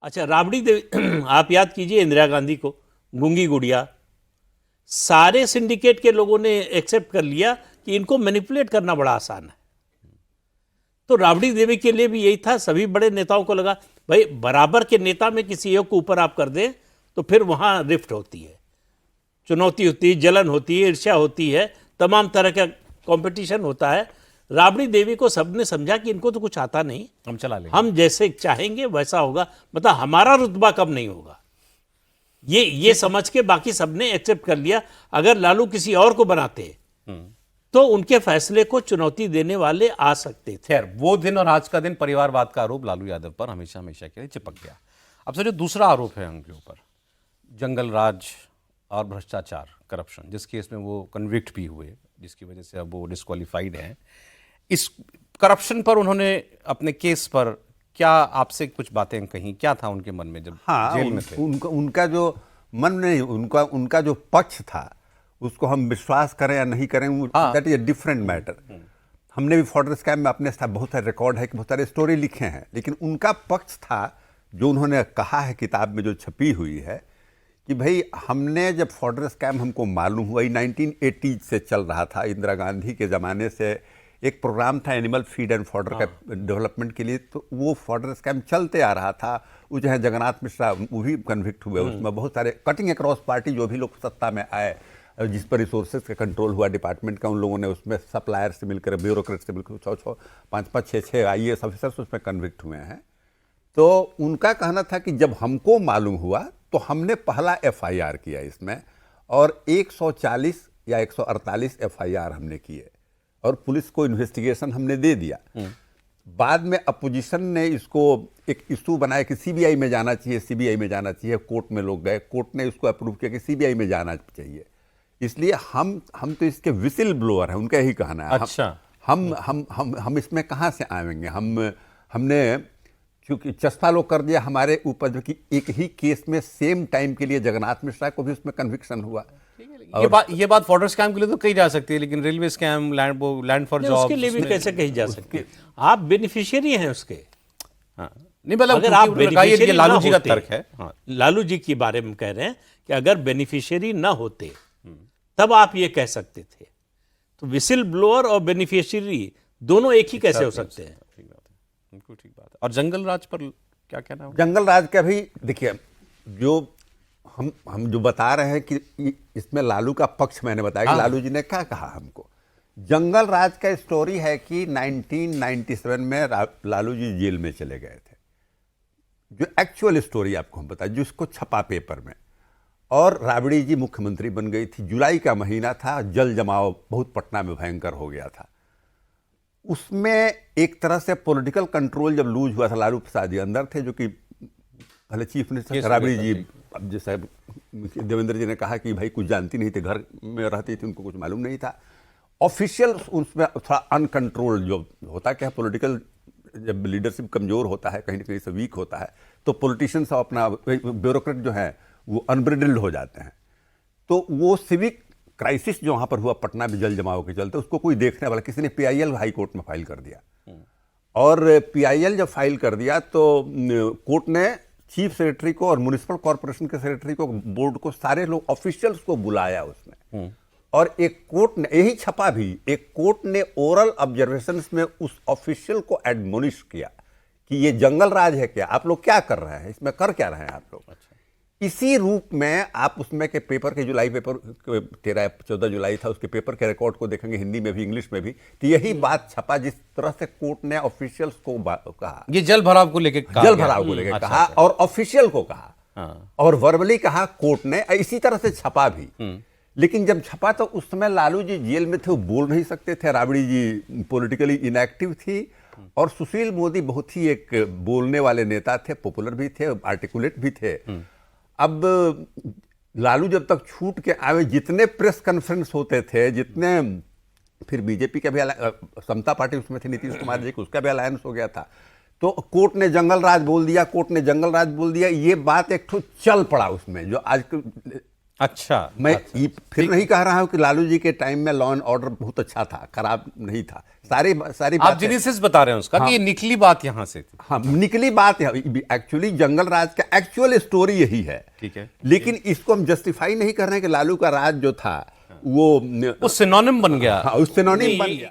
अच्छा, राबड़ी देवी आप याद कीजिए इंदिरा गांधी को, गूंगी गुड़िया, सारे सिंडिकेट के लोगों ने एक्सेप्ट कर लिया कि इनको मैनिपुलेट करना बड़ा आसान है। तो राबड़ी देवी के लिए भी यही था। सभी बड़े नेताओं को लगा भाई बराबर के नेता में किसी एक को ऊपर आप कर दें तो फिर वहां रिफ्ट होती है, चुनौती होती है, जलन होती है, ईर्ष्या होती है, तमाम तरह का कंपटीशन होता है। राबड़ी देवी को सबने समझा कि इनको तो कुछ आता नहीं, हम चला लेंगे, हम जैसे चाहेंगे वैसा होगा, मतलब हमारा रुतबा कम नहीं होगा। ये समझ के बाकी सबने एक्सेप्ट कर लिया। अगर लालू किसी और को बनाते तो उनके फैसले को चुनौती देने वाले आ सकते थे। खैर वो दिन और आज का दिन परिवारवाद का आरोप लालू यादव पर हमेशा हमेशा के लिए चिपक गया। अब से जो दूसरा आरोप है उनके ऊपर, जंगल राज और भ्रष्टाचार, करप्शन, जिस केस में वो कन्विक्ट भी हुए, जिसकी वजह से अब वो डिस्क्वालीफाइड हैं। इस करप्शन पर उन्होंने अपने केस पर क्या आपसे कुछ बातें कही? क्या था उनके मन में जब जेल में थे? उनका जो मन नहीं, उनका जो पक्ष था उसको हम विश्वास करें या नहीं करें, that is a different matter. हमने भी फॉर्डर स्कैम में अपने साथ बहुत सारे रिकॉर्ड है कि बहुत सारे स्टोरी लिखे हैं, लेकिन उनका पक्ष था जो उन्होंने कहा है किताब में जो छपी हुई है कि भाई हमने जब फॉर्डर स्कैम हमको मालूम हुआ, 1980 से चल रहा था, इंदिरा गांधी के ज़माने से एक प्रोग्राम था एनिमल फीड एंड फॉर्डर का डेवलपमेंट के लिए, तो वो फॉर्डर स्कैम चलते आ रहा था। वो जो है जगन्नाथ मिश्रा वो भी कन्विक्ट हुए, उसमें बहुत सारे कटिंग अक्रॉस पार्टी जो भी लोग सत्ता में आए, जिस पर रिसोर्सेज का कंट्रोल हुआ डिपार्टमेंट का, उन लोगों ने उसमें सप्लायर से मिलकर, ब्यूरोक्रेट से मिलकर 5-5, 6-6 IAS ऑफिसर्स उसमें कन्विक्ट हुए हैं। तो उनका कहना था कि जब हमको मालूम हुआ तो हमने पहला FIR किया इसमें, और 140 या 148 FIR हमने किए और पुलिस को इन्वेस्टिगेशन हमने दे दिया। बाद में अपोजिशन ने इसको एक इशू बनाया कि CBI में जाना चाहिए, CBI में जाना चाहिए। कोर्ट में लोग गए, कोर्ट ने इसको अप्रूव किया कि CBI में जाना चाहिए। इसलिए हम तो इसके विसिल ब्लोअर हैं, उनका यही कहना है। अच्छा, हम इसमें कहाँ से आएंगे? हमने क्योंकि चस्पा लोग कर दिया हमारे ऊपर, जो कि एक ही केस में सेम टाइम के लिए जगन्नाथ मिश्रा को भी उसमें कन्विक्शन हुआ। ये बात फॉर्डर स्कैम के लिए तो कही जा सकती है, लेकिन railway scam, land for job, उसके लिए भी कैसे कही जा सकती है? आप बेनिफिशियरी हैं उसके। हाँ, नहीं मतलब अगर आप ये लालू जी का तर्क है। हाँ। लालू जी के बारे में कह रहे हैं कि अगर बेनिफिशियरी ना होते तब आप ये कह सकते थे। तो विसिल ब्लोअर और बेनिफिशियरी दोनों एक ही कैसे हो सकते हैं? ठीक बात है, बिल्कुल ठीक बात है। और जंगल राज पर क्या कहना है? जंगल राज का भी देखिए, जो हम जो बता रहे हैं कि इसमें लालू का पक्ष मैंने बताया कि लालू जी ने क्या कहा हमको। जंगल राज का स्टोरी है कि 1997 में लालू जी जेल में चले गए थे। जो एक्चुअल स्टोरी आपको हम बताएं, जिसको छपा पेपर में, और राबड़ी जी मुख्यमंत्री बन गई थी। जुलाई का महीना था, जल जमाव बहुत पटना में भयंकर हो गया था। उसमें एक तरह से पॉलिटिकल कंट्रोल जब लूज हुआ था, लालू प्रसाद जी अंदर थे, जो कि पहले चीफ मिनिस्टर राबड़ी जी, अब जैसे देवेंद्र जी ने कहा कि भाई कुछ जानती नहीं थी, घर में रहती थी, उनको कुछ मालूम नहीं था। ऑफिशियल उसमें थोड़ा अनकंट्रोल्ड जो होता क्या, पॉलिटिकल जब लीडरशिप कमजोर होता है, कहीं ना कहीं से वीक होता है, तो पॉलिटिशियंस अपना ब्यूरोक्रेट जो है वो अनब्रिडल्ड हो जाते हैं। तो वो सिविक क्राइसिस जो वहाँ पर हुआ पटना में जल जमाव के चलते, उसको कोई देखने वाला, किसी ने PIL हाई कोर्ट में फाइल कर दिया, और PIL जब फाइल कर दिया तो कोर्ट ने चीफ सेक्रेटरी को और म्युनिसिपल कॉर्पोरेशन के सेक्रेटरी को, बोर्ड को, सारे लोग ऑफिशियल्स को बुलाया उसमें, और एक कोर्ट ने, यही छपा भी, एक कोर्ट ने ओरल ऑब्जर्वेशंस में उस ऑफिशियल को एडमोनिश किया कि ये जंगल राज है क्या, आप लोग क्या कर रहे हैं, इसमें कर क्या रहे हैं आप लोग। इसी रूप में आप उसमें के पेपर के, जुलाई पेपर 13-14 जुलाई था, उसके पेपर के रिकॉर्ड को देखेंगे, हिंदी में भी इंग्लिश में भी, तो यही बात छपा जिस तरह से कोर्ट ने ऑफिशियल्स को कहा। ये जल भराव को लेकर कहा और ऑफिशियल को कहा, और वर्बली कहा कोर्ट ने, इसी तरह से छपा भी। लेकिन जब छपा तो उस समय लालू जी जेल में थे, वो बोल नहीं सकते थे, राबड़ी जी पॉलिटिकली इनएक्टिव थी, और सुशील मोदी बहुत ही एक बोलने वाले नेता थे, पॉपुलर भी थे, आर्टिकुलेट भी थे। अब लालू जब तक छूट के आए, जितने प्रेस कॉन्फ्रेंस होते थे, जितने, फिर बीजेपी का भी समता पार्टी उसमें थी, नीतीश कुमार जी, उसका भी अलायंस हो गया था, तो कोर्ट ने जंगल राज बोल दिया, कोर्ट ने जंगल राज बोल दिया। ये बात एक ठो चल पड़ा उसमें, जो आज अच्छा, मैं फिर नहीं कह रहा हूं कि लालू जी के टाइम में लॉ एंड ऑर्डर बहुत अच्छा था, खराब नहीं था। सारी आप बातें जेनेसिस बता रहे हैं उसका कि ये निकली बात यहाँ से थी। हाँ, निकली बात है। एक्चुअली जंगल राज का एक्चुअल स्टोरी यही है। ठीक है, लेकिन इसको हम जस्टिफाई नहीं कर रहे हैं कि लालू का राज जो था वो सिनोनिम बन गया। हाँ, उस सिनोनिम बन गया।